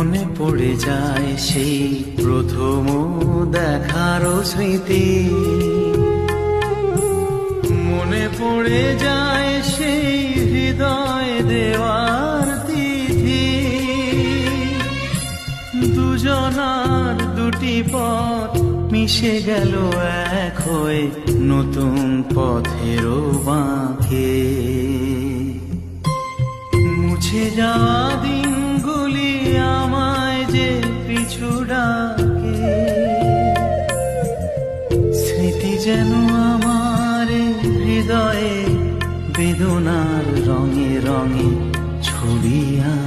মনে পড়ে যায় সেই প্রথম দেখার স্মৃতি, মনে পড়ে যায় সেই হৃদয় দেওয়ার তিথি। দুজনার দুটি পথ মিশে গেল এক হয়ে নতুন পথেরও বাঁকে। মুছে যাওয়া দিনগুলি আমায় যে পিছু ডাকে, স্মৃতি যেন আমার হৃদয়ে বেদনার রঙে রঙে ছড়িয়ে